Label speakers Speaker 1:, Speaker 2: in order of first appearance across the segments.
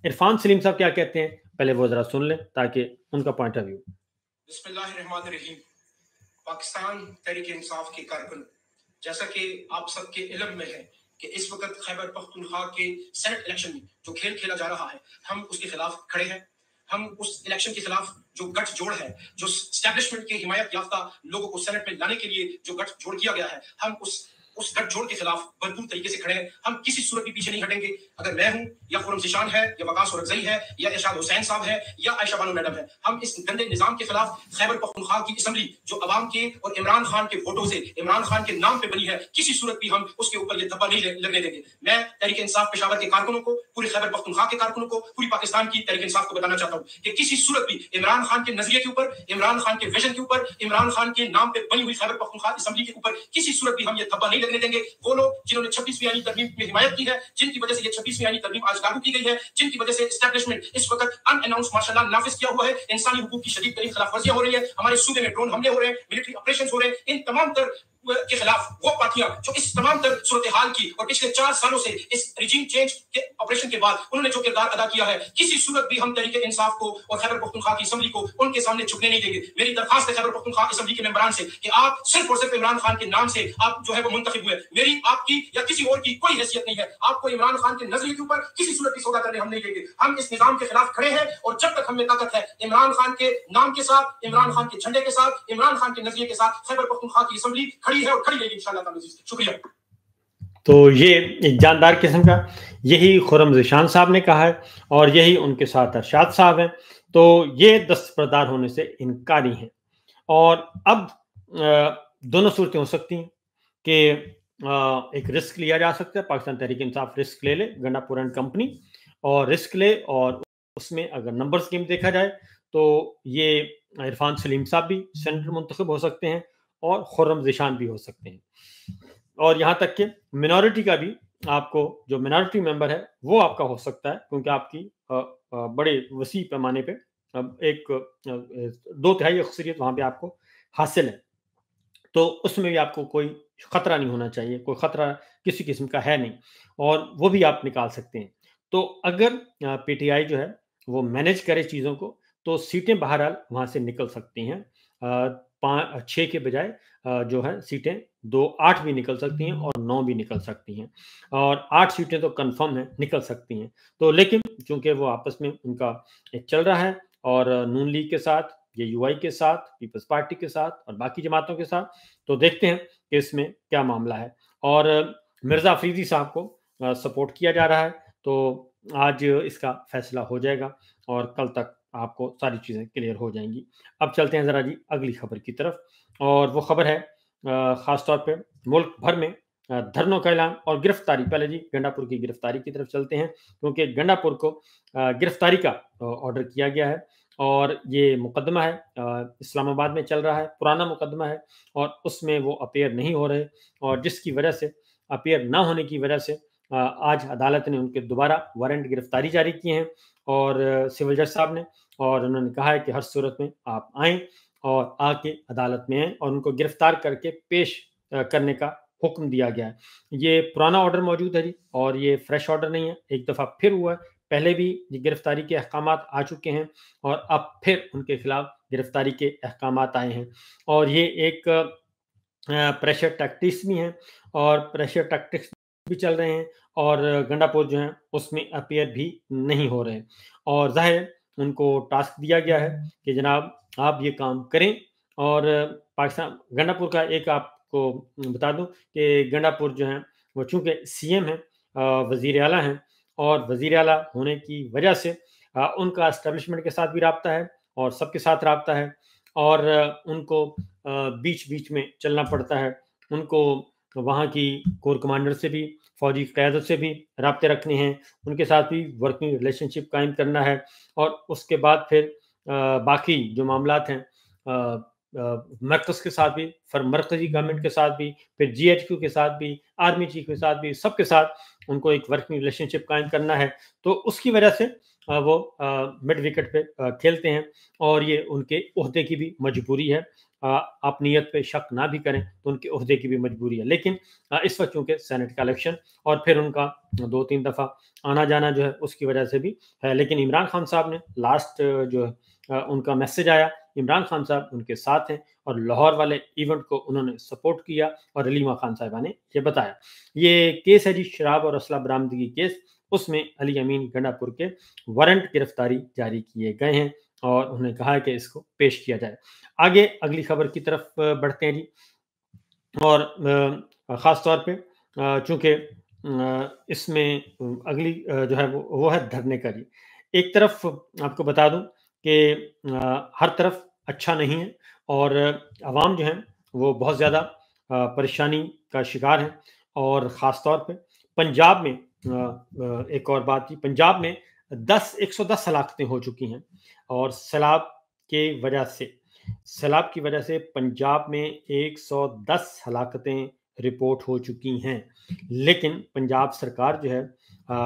Speaker 1: इरफान सलीम साहब क्या कहते हैं, पहले वो जरा सुन लें ताकि उनका पॉइंट ऑफ व्यू।
Speaker 2: बिस्मिल्लाहिर्रहमानिर्रहीम। पाकिस्तान तहरीक इंसाफ के कारकुन, जैसा कि आप सबके इल्म में है कि इस वक्त खैबर पख्तूनख्वा के सेनेट इलेक्शन में जो खेल खेला जा रहा है, हम उसके खिलाफ खड़े हैं। हम उस इलेक्शन के खिलाफ जो गठजोड़ है, जो स्टैब्लिशमेंट के हिमायत याफ्ता लोगों को सेनेट में लाने के लिए जो गठजोड़ किया गया है, हम उस गठजोड़ के खिलाफ भरपूर तरीके से खड़े हैं। हम किसी सूरत भी पीछे नहीं हटेंगे। अगर मैं हूं या खुरम ज़िशान है या वकास औरकज़ई है या इरशाद हुसैन साहब है या आयशा बानो मैडम है, हम इस गंदे निजाम के खिलाफ खैबर पख्तूनख्वा की असेंबली जो अवाम के और इमरान खान के वोटों से इमरान खान के नाम पे बनी है, किसी सूरत भी हम उसके ऊपर ये धब्बा नहीं लगने देंगे। मैं तहरीक इंसाफ पेशावर के कारकुनों को, पूरे खैबर पख्तूनख्वा के कारकुनों को, पूरी पाकिस्तान की तहरीक इंसाफ को बताना चाहता हूँ कि किसी सूरत भी इमरान खान के नजरिए के ऊपर, इमरान खान के विजन के ऊपर, इमरान खान के नाम पे बनी हुई खैबर पख्तूनख्वा असेंबली के ऊपर किसी सूरत भी हम ये धब्बा नहीं लगने देंगे। वो लोग जिन्होंने 26वीं आईनी तरमीम में हिमायत की है, जिनकी वजह से ये 26वीं आईनी तरमीम आज लागू की गई है, जिनकी वजह से एस्टैब्लिशमेंट इस वक्त अनअनाउंस माशाल्लाह नाफिज किया हुआ है, इंसानी हुकूक की शदीद तरीन खिलाफवर्जियां हो रही है, हमारे सूबे में ड्रोन हमले हो रहे हैं, मिलिट्री ऑपरेशन हो रहे हैं, इन तमाम तर के खिलाफ वो पार्टियां जो इस तमाम तर सूरत हाल की और पिछले 4 सालों से इस रिजीम चेंज के ऑपरेशन के बाद उन्होंने जो किरदार अदा किया है, किसी सूरत भी हम तहरीक इंसाफ को और खैबर पख्तूनख्वा की असेंबली को उनके सामने झुकने नहीं देंगे। मेरी दरखास्त है खैबर पख्तूनख्वा असेंबली के मेंबरान से कि आप सिर्फ और सिर्फ इमरान खान के नाम से आप जो है वो मुंतखब हुए, मेरी आपकी या किसी और की कोई हैसियत नहीं है। आपको इमरान खान के नजरिए के ऊपर किसी सूरत की सौदा करने हम नहीं देंगे। हम इस निजाम के खिलाफ खड़े हैं और जब तक हमें ताकत है, इमरान खान के नाम के साथ, इमरान खान के झंडे के साथ, इमरान खान के नजरिए के साथ खैबर पख्तूनख्वा की असेंबली खड़ी है और खड़ी रहेगी इंशाअल्लाह। शुक्रिया।
Speaker 1: तो ये एक जानदार किस्म का यही खुरम ज़िशान साहब ने कहा है और यही उनके साथ अरशाद साहब हैं। तो ये दस्तबरदार होने से इनकारी हैं। और अब दोनों सूरतें हो सकती हैं कि एक रिस्क लिया जा सकता है, पाकिस्तान तहरीक इंसाफ रिस्क ले गंडापुर एंड कंपनी और रिस्क ले, और उसमें अगर नंबर्स गेम देखा जाए तो ये इरफान सलीम साहब भी सेनेटर मुंतखब हो सकते हैं और खुर्रम ज़िशान भी हो सकते हैं, और यहाँ तक कि मिनॉरिटी का भी आपको जो मिनॉरिटी मेंबर है वो आपका हो सकता है, क्योंकि आपकी बड़े वसी पैमाने पे एक 2/3 अक्सरियत वहाँ पे आपको हासिल है। तो उसमें भी आपको कोई खतरा नहीं होना चाहिए, कोई खतरा किसी किस्म का है नहीं, और वो भी आप निकाल सकते हैं। तो अगर पीटीआई जो है वो मैनेज करे चीज़ों को, तो सीटें बहरहाल वहाँ से निकल सकती हैं। 6 के बजाय जो है सीटें 8 भी निकल सकती हैं और 9 भी निकल सकती हैं, और 8 सीटें तो कंफर्म है निकल सकती हैं। तो लेकिन चूंकि वो आपस में उनका एक चल रहा है, और नून लीग के साथ, ये यूआई के साथ, पीपल्स पार्टी के साथ और बाकी जमातों के साथ, तो देखते हैं कि इसमें क्या मामला है। और मिर्ज़ा अफरीदी साहब को सपोर्ट किया जा रहा है, तो आज इसका फैसला हो जाएगा और कल तक आपको सारी चीज़ें क्लियर हो जाएंगी। अब चलते हैं ज़रा जी अगली खबर की तरफ, और वो खबर है ख़ास तौर पे मुल्क भर में धरनों का ऐलान और गिरफ्तारी। पहले जी गंडापुर की गिरफ्तारी की तरफ चलते हैं, क्योंकि गंडापुर को गिरफ्तारी का ऑर्डर किया गया है, और ये मुकदमा है इस्लामाबाद में चल रहा है, पुराना मुकदमा है, और उसमें वो अपीयर नहीं हो रहे, और जिसकी वजह से अपीयर ना होने की वजह से आज अदालत ने उनके दोबारा वारंट गिरफ्तारी जारी किए हैं, और सिविल जज साहब ने, और उन्होंने कहा है कि हर सूरत में आप आएँ और आके अदालत में आएँ, और उनको गिरफ्तार करके पेश करने का हुक्म दिया गया है। ये पुराना ऑर्डर मौजूद है जी, और ये फ्रेश ऑर्डर नहीं है, एक दफ़ा फिर हुआ है। पहले भी गिरफ्तारी के अहकामात आ चुके हैं, और अब फिर उनके खिलाफ गिरफ्तारी के अहकामात आए हैं, और ये एक प्रेशर टैक्टिक्स भी हैं, और प्रेशर टैक्टिक्स भी चल रहे हैं, और गंडापुर जो है उसमें अपीयर भी नहीं हो रहे, और ज़ाहिर उनको टास्क दिया गया है कि जनाब आप ये काम करें। और पाकिस्तान गंडापुर का एक आपको बता दूं कि गंडापुर जो है वो चूँकि सीएम है, वज़ीर आला हैं, और वज़ीर आला होने की वजह से उनका एस्टेब्लिशमेंट के साथ भी राब्ता है और सबके साथ राब्ता है, और उनको बीच-बीच में चलना पड़ता है। उनको वहाँ की कोर कमांडर से भी, फ़ौजी क़यादत से भी राब्ते रखने हैं, उनके साथ भी वर्किंग रिलेशनशिप कायम करना है, और उसके बाद फिर बाकी जो मामलात हैं मरकज़ के साथ भी, मरकज़ी गवर्नमेंट के साथ भी, फिर जीएचक्यू के साथ भी, आर्मी चीफ के साथ भी, सबके साथ उनको एक वर्किंग रिलेशनशिप कायम करना है। तो उसकी वजह से वो मिड विकेट पे खेलते हैं और ये उनके ओहदे की भी मजबूरी है। आप नीयत पे शक ना भी करें तो उनके ओहदे की भी मजबूरी है। लेकिन इस वक्त चूंकि सेनेट का इलेक्शन और फिर उनका 2-3 दफ़ा आना जाना जो है उसकी वजह से भी है। लेकिन इमरान खान साहब ने लास्ट जो है उनका मैसेज आया, इमरान खान साहब उनके साथ हैं और लाहौर वाले इवेंट को उन्होंने सपोर्ट किया और हलीमा खान साहिबा ने ये बताया। ये केस है जी शराब और असला बरामदगी केस, उसमें अली अमीन गंडापुर के वारंट गिरफ्तारी जारी किए गए हैं और उन्होंने कहा है कि इसको पेश किया जाए। आगे अगली खबर की तरफ बढ़ते हैं जी। और ख़ास तौर पे चूँकि इसमें अगली जो है वो है धरने का जी। एक तरफ आपको बता दूँ कि हर तरफ अच्छा नहीं है और अवाम जो है वो बहुत ज़्यादा परेशानी का शिकार है और ख़ास तौर पे पंजाब में एक और बात थी, पंजाब में 110 हलाकतें हो चुकी हैं और सैलाब की वजह से पंजाब में 110 हलाकतें रिपोर्ट हो चुकी हैं। लेकिन पंजाब सरकार जो है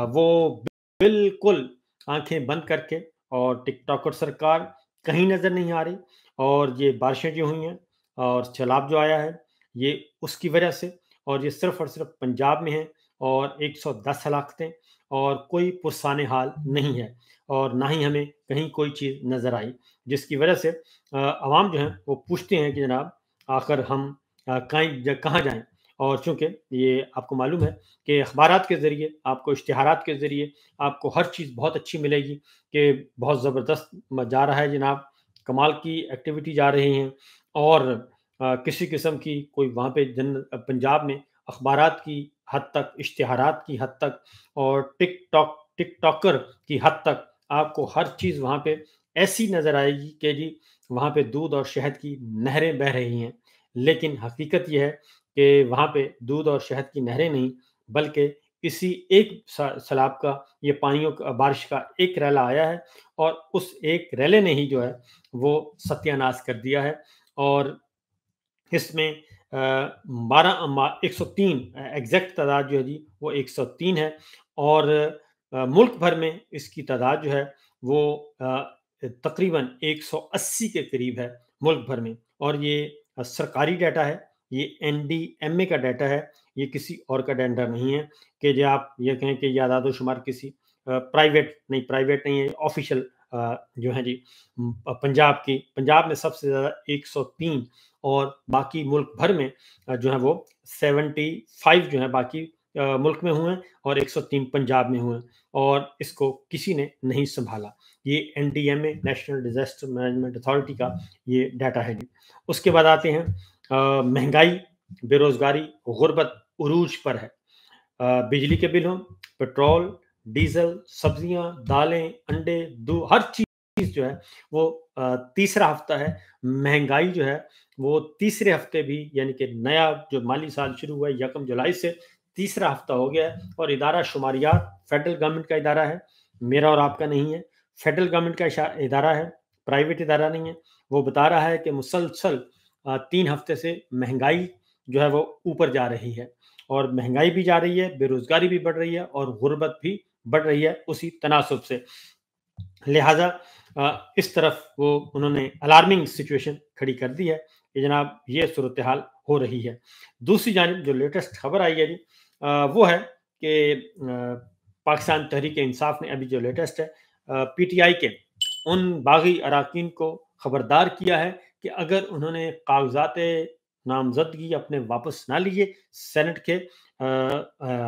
Speaker 1: वो बिल्कुल आंखें बंद करके और टिकटॉकर सरकार कहीं नज़र नहीं आ रही और ये बारिशें जो हुई हैं और सैलाब जो आया है, ये उसकी वजह से और ये सिर्फ़ और सिर्फ़ पंजाब में है और 110 हलाकतें और कोई पुरसाने हाल नहीं है और ना ही हमें कहीं कोई चीज़ नज़र आई, जिसकी वजह से अवाम जो हैं वो पूछते हैं कि जनाब आखिर हम कहाँ जाएँ? और चूँकि ये आपको मालूम है कि अखबारात के ज़रिए, आपको इश्तिहारात के ज़रिए आपको हर चीज़ बहुत अच्छी मिलेगी कि बहुत ज़बरदस्त जा रहा है जनाब, कमाल की एक्टिविटी जा रही हैं और किसी किस्म की कोई वहाँ पे पंजाब में अखबारात की हद तक, इश्तिहारात की हद तक और टिकटॉकर की हद तक आपको हर चीज़ वहाँ पे ऐसी नज़र आएगी कि जी वहाँ पे दूध और शहद की नहरें बह रही हैं। लेकिन हकीकत ये है कि वहाँ पे दूध और शहद की नहरें नहीं, बल्कि किसी एक सैलाब का ये पानियों का बारिश का एक रैला आया है और उस एक रैले ने ही जो है वो सत्यानाश कर दिया है और इसमें 103 एग्ज़ैक्ट तादाद जो है जी वो 103 है और मुल्क भर में इसकी तादाद जो है वो तकरीबन 180 के करीब है मुल्क भर में और ये सरकारी डाटा है, ये एनडीएमए का डाटा है, ये किसी और का डाटा नहीं है कि जो आप ये कहें कि ये आदाद-ओ-शुमार किसी प्राइवेट नहीं है, ऑफ़िशियल जो है जी पंजाब में सबसे ज़्यादा 103 और बाकी मुल्क भर में जो है वो 75 जो है बाकी मुल्क में हुए हैं और 103 पंजाब में हुए हैं और इसको किसी ने नहीं सँभाला। ये NDMA national disaster management authority का ये डाटा है जी। उसके बाद आते हैं महँगाई, बेरोज़गारी, गुर्बत उरूज पर है। बिजली के बिल हों, पेट्रोल, डीज़ल, सब्जियाँ, दालें, अंडे, दूध हर चीज़ जो है वो तीसरा हफ्ता है। महँगाई जो है वो तीसरे हफ्ते भी यानी कि नया जो माली साल शुरू हुआ है 1 जुलाई से तीसरा हफ्ता हो गया है और इदारा शुमारियात फेडरल गवर्नमेंट का इदारा है, मेरा और आपका नहीं है। फेडरल गवर्नमेंट का इदारा है, प्राइवेट इदारा नहीं है। वो बता रहा है कि मुसलसल 3 हफ्ते से महँगाई जो है वो ऊपर जा रही है और महँगाई भी जा रही है, बेरोज़गारी भी बढ़ रही है और गुर्बत भी बढ़ रही है उसी तनासब से। लिहाजा इस तरफ वो उन्होंने अलार्मिंग सिचुएशन खड़ी कर दी है कि जनाब ये सूरत-ए-हाल हो रही है। दूसरी जानिब जो लेटेस्ट खबर आई है जी वो है कि पाकिस्तान तहरीक-ए-इंसाफ ने अभी जो लेटेस्ट है पीटीआई के उन बागी अराकीन को खबरदार किया है कि अगर उन्होंने कागज़ात नामज़दगी अपने वापस ना लिए सेनेट के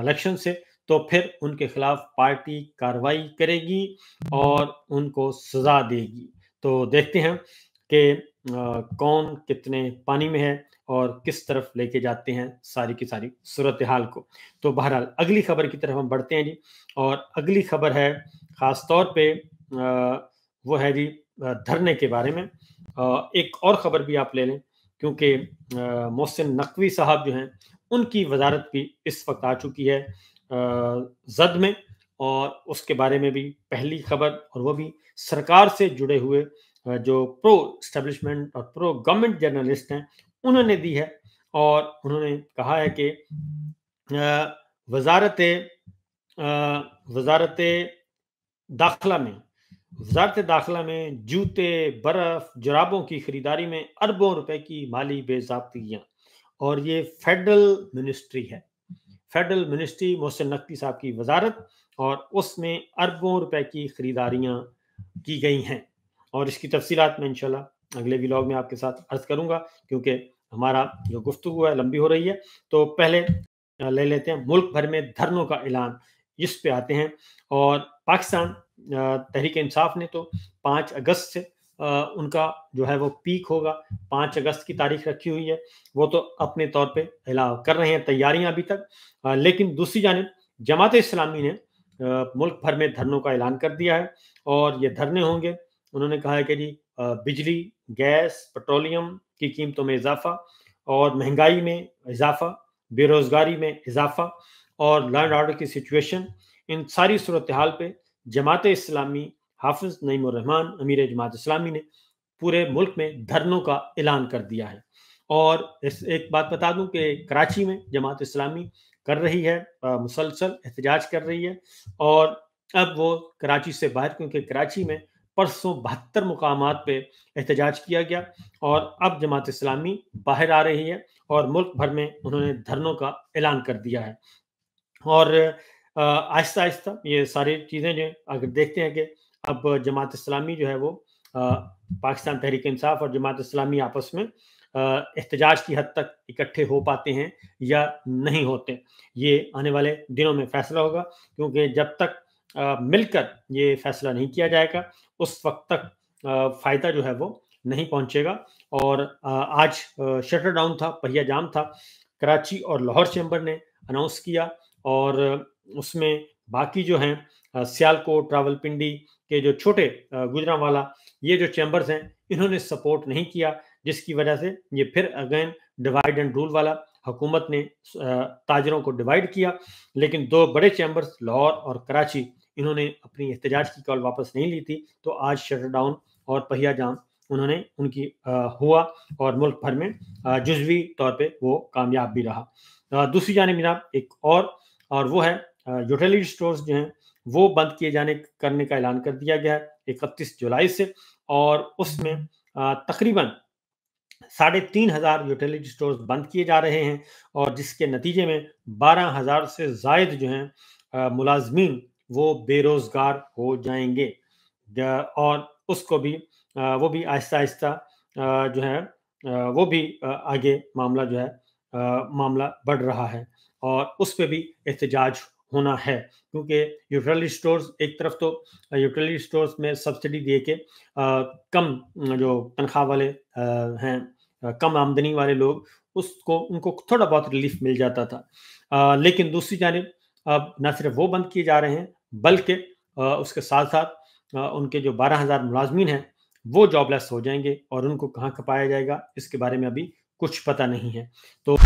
Speaker 1: इलेक्शन से तो फिर उनके खिलाफ पार्टी कार्रवाई करेगी और उनको सज़ा देगी। तो देखते हैं कि कौन कितने पानी में है और किस तरफ लेके जाते हैं सारी की सारी सूरत-ए-हाल को। तो बहरहाल अगली खबर की तरफ हम बढ़ते हैं जी और अगली खबर है ख़ास तौर पे वो है जी धरने के बारे में। एक और खबर भी आप ले लें क्योंकि मोहसिन नकवी साहब जो हैं उनकी वज़ारत भी इस वक़्त आ चुकी है ज़द में और उसके बारे में भी पहली खबर और वो भी सरकार से जुड़े हुए जो प्रो एस्टेब्लिशमेंट और प्रो गवर्नमेंट जर्नलिस्ट हैं उन्होंने दी है और उन्होंने कहा है कि वज़ारत वज़ारत दाखिला में वज़ारत दाखिला में जूते, बर्फ, जुराबों की खरीदारी में अरबों रुपए की माली बेज़ाब्तियाँ, और ये फेडरल मिनिस्ट्री है। फेडरल मिनिस्ट्री मोहसिन नकवी साहब की वज़ारत, और उसमें अरबों रुपए की खरीदारियाँ की गई हैं। और इसकी तफ़सीलात मैं इंशाल्लाह अगले व्लॉग में आपके साथ अर्ज़ करूँगा, क्योंकि हमारा जो गुफ्तगू है लंबी हो रही है। तो पहले ले लेते हैं मुल्क भर में धरनों का ऐलान, इस पे आते हैं। और पाकिस्तान तहरीक इंसाफ ने तो 5 अगस्त से उनका जो है वो पीक होगा, 5 अगस्त की तारीख रखी हुई है। वो तो अपने तौर पे ऐलान कर रहे हैं, तैयारियां अभी तक। लेकिन दूसरी जानिब जमात इस्लामी ने मुल्क भर में धरनों का ऐलान कर दिया है, और ये धरने होंगे। उन्होंने कहा है कि जी बिजली, गैस, पेट्रोलियम की कीमतों में इजाफा, और महंगाई में इजाफा, बेरोजगारी में इजाफा, और लॉ एंड ऑर्डर की सिचुएशन, इन सारी सूरत हाल पे जमात इस्लामी, हाफिज नईमुर रहमान अमीर जमात इस्लामी ने पूरे मुल्क में धरनों का ऐलान कर दिया है। और इस एक बात बता दूं कि कराची में जमात इस्लामी कर रही है, मुसलसल एहतजाज कर रही है। और अब वो कराची से बाहर, क्योंकि कराची में परसों 72 मुकामात पे एहतजाज किया गया, और अब जमात इस्लामी बाहर आ रही है और मुल्क भर में उन्होंने धरनों का ऐलान कर दिया है। और आहिस्ता आहिस्ता ये सारी चीज़ें जो अगर देखते हैं कि अब जमात इस्लामी जो है वो पाकिस्तान तहरीक इंसाफ और जमात इस्लामी आपस में एहतजाज की हद तक इकट्ठे हो पाते हैं या नहीं होते, ये आने वाले दिनों में फैसला होगा। क्योंकि जब तक मिलकर ये फैसला नहीं किया जाएगा, उस वक्त तक फ़ायदा जो है वो नहीं पहुंचेगा। और आज शटर डाउन था, पहिया जाम था, कराची और लाहौर चैम्बर ने अनाउंस किया। और उसमें बाकी जो हैं सियालकोट, रावलपिंडी के जो छोटे गुजरांवाला, ये जो चैम्बर्स हैं, इन्होंने सपोर्ट नहीं किया, जिसकी वजह से ये फिर अगेन डिवाइड एंड रूल वाला हुकूमत ने ताजरों को डिवाइड किया। लेकिन 2 बड़े चैम्बर्स लाहौर और कराची, इन्होंने अपनी एहतजाज की कॉल वापस नहीं ली थी। तो आज शटर डाउन और पहिया जाम उन्होंने उनकी हुआ, और मुल्क भर में जुज़वी तौर पे वो कामयाब भी रहा। दूसरी जानिब जनाब एक और वो है यूटिलिटी स्टोर्स जो हैं वो बंद किए जाने करने का ऐलान कर दिया गया है 31 जुलाई से। और उसमें तकरीबन 3,500 यूटिलिटी स्टोर्स बंद किए जा रहे हैं, और जिसके नतीजे में 12,000 से ज़ायद जो हैं मुलाजमीन वो बेरोज़गार हो जाएंगे। और उसको भी वो भी आहिस्ता आहिस्ता जो है वो भी आगे मामला जो है मामला बढ़ रहा है, और उस पे भी एहतजाज होना है। क्योंकि यूटिलिटी स्टोर्स एक तरफ तो यूटिलिटी स्टोर्स में सब्सिडी दे के कम जो तनख्वाह वाले हैं, कम आमदनी वाले लोग, उसको उनको थोड़ा बहुत रिलीफ मिल जाता था। लेकिन दूसरी जानिब अब न सिर्फ वो बंद किए जा रहे हैं, बल्कि उसके साथ साथ उनके जो 12,000 मुलाजमीन हैं वो जॉबलेस हो जाएंगे, और उनको कहाँ खपाया जाएगा इसके बारे में अभी कुछ पता नहीं है। तो